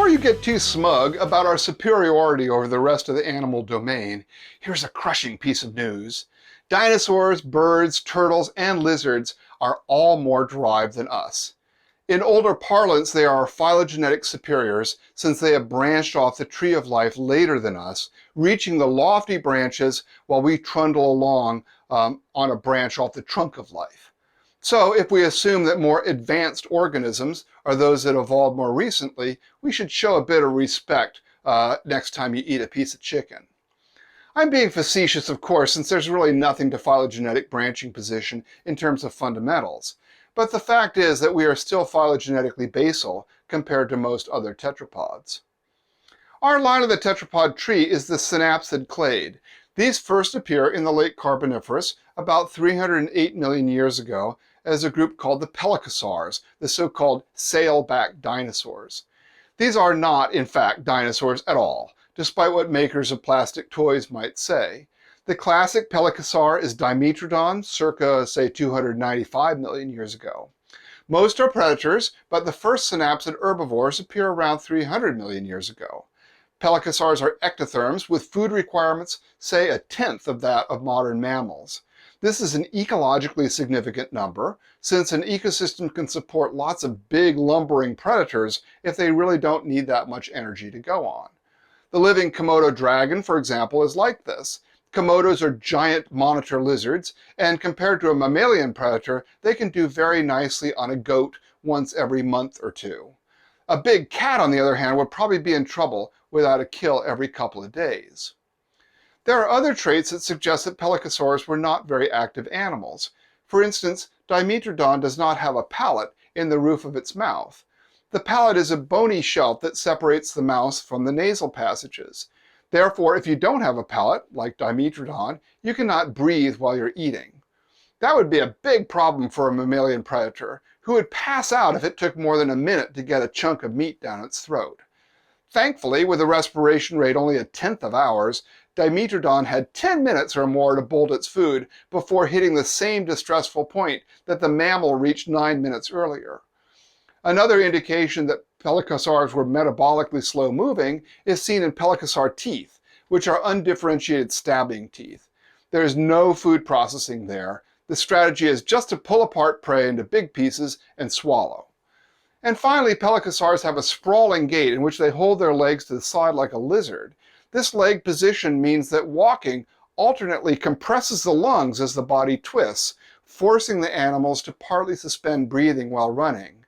Before you get too smug about our superiority over the rest of the animal domain, here's a crushing piece of news. Dinosaurs, birds, turtles, and lizards are all more derived than us. In older parlance, they are our phylogenetic superiors since they have branched off the tree of life later than us, reaching the lofty branches while we trundle along on a branch off the trunk of life. So if we assume that more advanced organisms are those that evolved more recently, we should show a bit of respect next time you eat a piece of chicken. I'm being facetious, of course, since there's really nothing to phylogenetic branching position in terms of fundamentals. But the fact is that we are still phylogenetically basal compared to most other tetrapods. Our line of the tetrapod tree is the synapsid clade. These first appear in the late Carboniferous about 308 million years ago as a group called the pelycosaurs, the so-called sail-back dinosaurs. These are not, in fact, dinosaurs at all, despite what makers of plastic toys might say. The classic pelycosaur is Dimetrodon, circa, say, 295 million years ago. Most are predators, but the first synapsid herbivores appear around 300 million years ago. Pelycosaurs are ectotherms with food requirements, say, a tenth of that of modern mammals. This is an ecologically significant number, since an ecosystem can support lots of big lumbering predators if they really don't need that much energy to go on. The living Komodo dragon, for example, is like this. Komodos are giant monitor lizards, and compared to a mammalian predator, they can do very nicely on a goat once every month or two. A big cat, on the other hand, would probably be in trouble without a kill every couple of days. There are other traits that suggest that pelycosaurs were not very active animals. For instance, Dimetrodon does not have a palate in the roof of its mouth. The palate is a bony shelf that separates the mouth from the nasal passages. Therefore, if you don't have a palate, like Dimetrodon, you cannot breathe while you're eating. That would be a big problem for a mammalian predator, who would pass out if it took more than a minute to get a chunk of meat down its throat. Thankfully, with a respiration rate only a tenth of ours, Dimetrodon had 10 minutes or more to bolt its food before hitting the same distressful point that the mammal reached 9 minutes earlier. Another indication that pelycosaurs were metabolically slow-moving is seen in pelycosaur teeth, which are undifferentiated stabbing teeth. There is no food processing there. The strategy is just to pull apart prey into big pieces and swallow. And finally, pelycosaurs have a sprawling gait in which they hold their legs to the side like a lizard. This leg position means that walking alternately compresses the lungs as the body twists, forcing the animals to partly suspend breathing while running.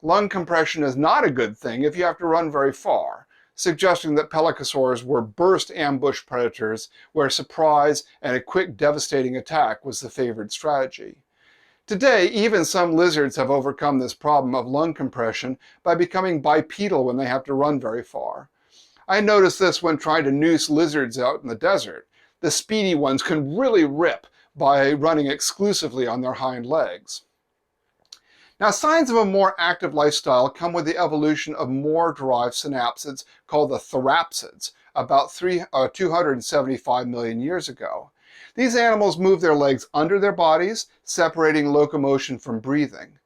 Lung compression is not a good thing if you have to run very far, suggesting that pelycosaurs were burst ambush predators where surprise and a quick devastating attack was the favored strategy. Today, even some lizards have overcome this problem of lung compression by becoming bipedal when they have to run very far. I noticed this when trying to noose lizards out in the desert. The speedy ones can really rip by running exclusively on their hind legs. Now, signs of a more active lifestyle come with the evolution of more derived synapsids called the therapsids about 275 million years ago. These animals move their legs under their bodies, separating locomotion from breathing.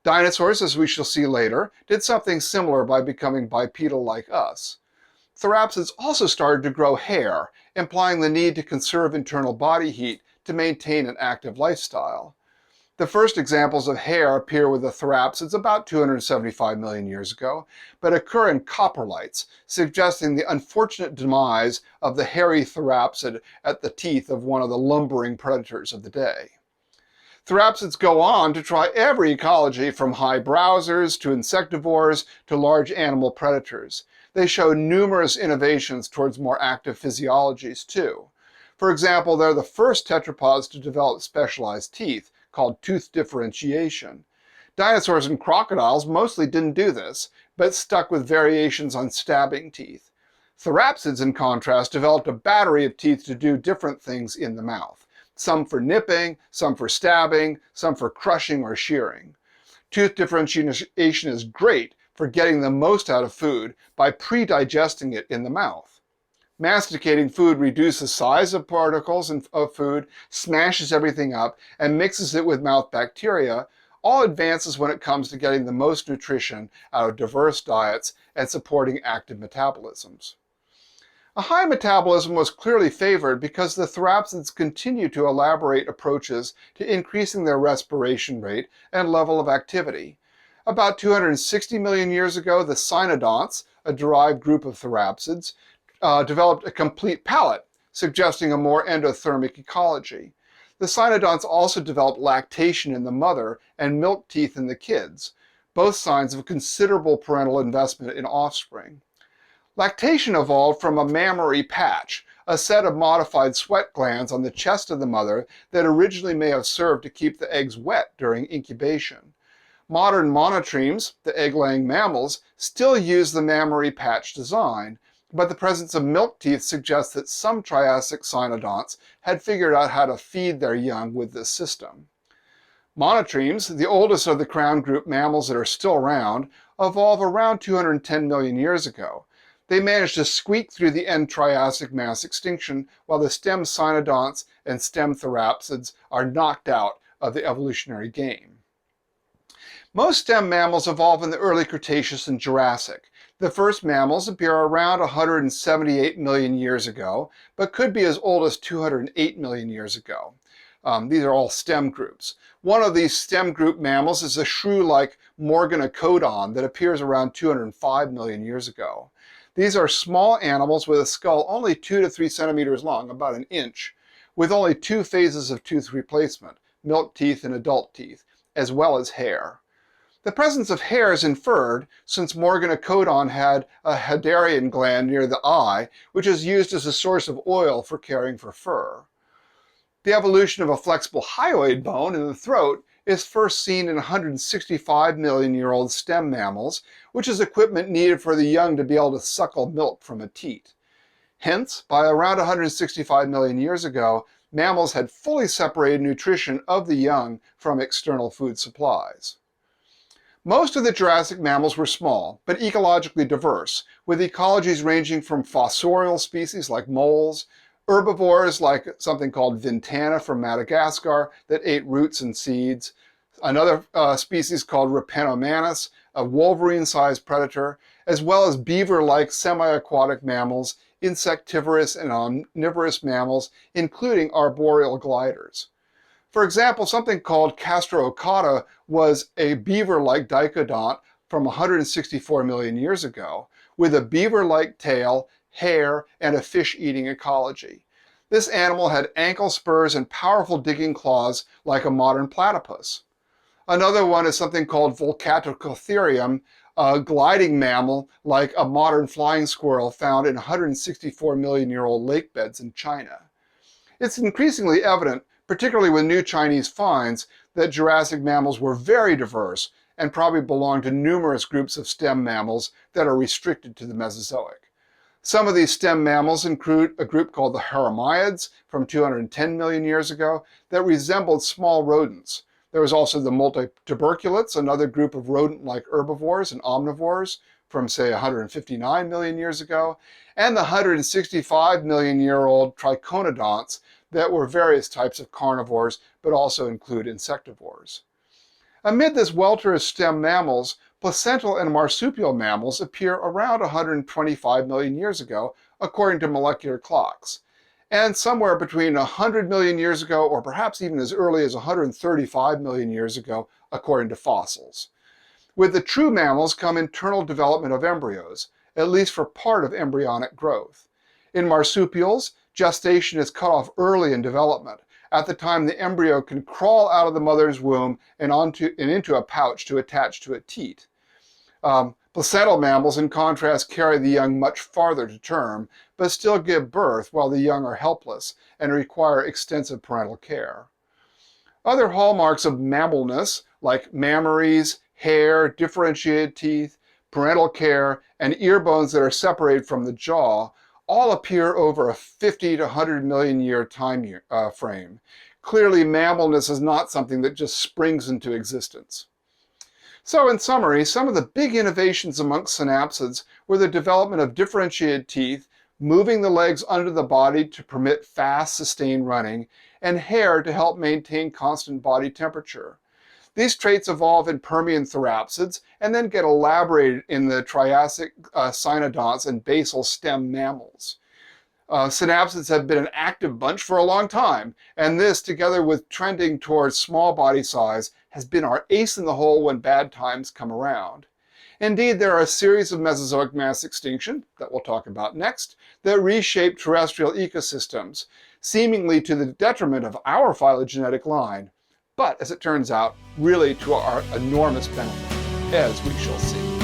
Dinosaurs, as we shall see later, did something similar by becoming bipedal like us. Therapsids also started to grow hair, implying the need to conserve internal body heat to maintain an active lifestyle. The first examples of hair appear with the therapsids about 275 million years ago, but occur in coprolites, suggesting the unfortunate demise of the hairy therapsid at the teeth of one of the lumbering predators of the day. Therapsids go on to try every ecology from high browsers to insectivores to large animal predators. They show numerous innovations towards more active physiologies too. For example, they're the first tetrapods to develop specialized teeth, called tooth differentiation. Dinosaurs and crocodiles mostly didn't do this, but stuck with variations on stabbing teeth. Therapsids, in contrast, developed a battery of teeth to do different things in the mouth. Some for nipping, some for stabbing, some for crushing or shearing. Tooth differentiation is great for getting the most out of food by pre-digesting it in the mouth. Masticating food reduces the size of particles of food, smashes everything up, and mixes it with mouth bacteria, all advances when it comes to getting the most nutrition out of diverse diets and supporting active metabolisms. A high metabolism was clearly favored because the therapsids continue to elaborate approaches to increasing their respiration rate and level of activity. About 260 million years ago, the cynodonts, a derived group of therapsids, developed a complete palate, suggesting a more endothermic ecology. The cynodonts also developed lactation in the mother and milk teeth in the kids, both signs of considerable parental investment in offspring. Lactation evolved from a mammary patch, a set of modified sweat glands on the chest of the mother that originally may have served to keep the eggs wet during incubation. Modern monotremes, the egg-laying mammals, still use the mammary patch design, but the presence of milk teeth suggests that some Triassic cynodonts had figured out how to feed their young with this system. Monotremes, the oldest of the crown group mammals that are still around, evolved around 210 million years ago. They managed to squeak through the end Triassic mass extinction while the stem cynodonts and stem therapsids are knocked out of the evolutionary game. Most stem mammals evolved in the early Cretaceous and Jurassic. The first mammals appear around 178 million years ago, but could be as old as 208 million years ago. These are all stem groups. One of these stem group mammals is a shrew-like Morganocodon that appears around 205 million years ago. These are small animals with a skull only 2 to 3 centimeters long, about an inch, with only 2 phases of tooth replacement, milk teeth and adult teeth, as well as hair. The presence of hair is inferred since Morganocodon had a Hadarian gland near the eye, which is used as a source of oil for caring for fur. The evolution of a flexible hyoid bone in the throat is first seen in 165 million-year-old stem mammals, which is equipment needed for the young to be able to suckle milk from a teat. Hence, by around 165 million years ago, mammals had fully separated nutrition of the young from external food supplies. Most of the Jurassic mammals were small, but ecologically diverse, with ecologies ranging from fossorial species like moles, herbivores like something called Ventana from Madagascar that ate roots and seeds, another species called Rapenomanus, a wolverine-sized predator, as well as beaver-like semi-aquatic mammals, insectivorous and omnivorous mammals, including arboreal gliders. For example, something called Castorocata was a beaver-like dichodont from 164 million years ago, with a beaver-like tail, hair, and a fish-eating ecology. This animal had ankle spurs and powerful digging claws like a modern platypus. Another one is something called Volcatocotherium, a gliding mammal like a modern flying squirrel found in 164 million-year-old lake beds in China. It's increasingly evident, particularly with new Chinese finds, that Jurassic mammals were very diverse and probably belonged to numerous groups of stem mammals that are restricted to the Mesozoic. Some of these stem mammals include a group called the Haramaiids from 210 million years ago that resembled small rodents. There was also the multituberculates, another group of rodent-like herbivores and omnivores from, say, 159 million years ago, and the 165 million-year-old triconodonts that were various types of carnivores, but also include insectivores. Amid this welter of stem mammals, placental and marsupial mammals appear around 125 million years ago, according to molecular clocks. And somewhere between 100 million years ago, or perhaps even as early as 135 million years ago, according to fossils. With the true mammals come internal development of embryos, at least for part of embryonic growth. In marsupials, gestation is cut off early in development, at the time the embryo can crawl out of the mother's womb and into a pouch to attach to a teat. Placental mammals, in contrast, carry the young much farther to term, but still give birth while the young are helpless and require extensive parental care. Other hallmarks of mammalness, like mammaries, hair, differentiated teeth, parental care, and ear bones that are separated from the jaw, all appear over a 50 to 100 million year time frame. Clearly, mammalness is not something that just springs into existence. So in summary, some of the big innovations amongst synapsids were the development of differentiated teeth, moving the legs under the body to permit fast, sustained running, and hair to help maintain constant body temperature. These traits evolve in Permian therapsids and then get elaborated in the Triassic cynodonts and basal stem mammals. Synapsids have been an active bunch for a long time, and this, together with trending towards small body size, has been our ace in the hole when bad times come around. Indeed, there are a series of Mesozoic mass extinction, that we'll talk about next, that reshape terrestrial ecosystems, seemingly to the detriment of our phylogenetic line, but as it turns out, really to our enormous benefit, as we shall see.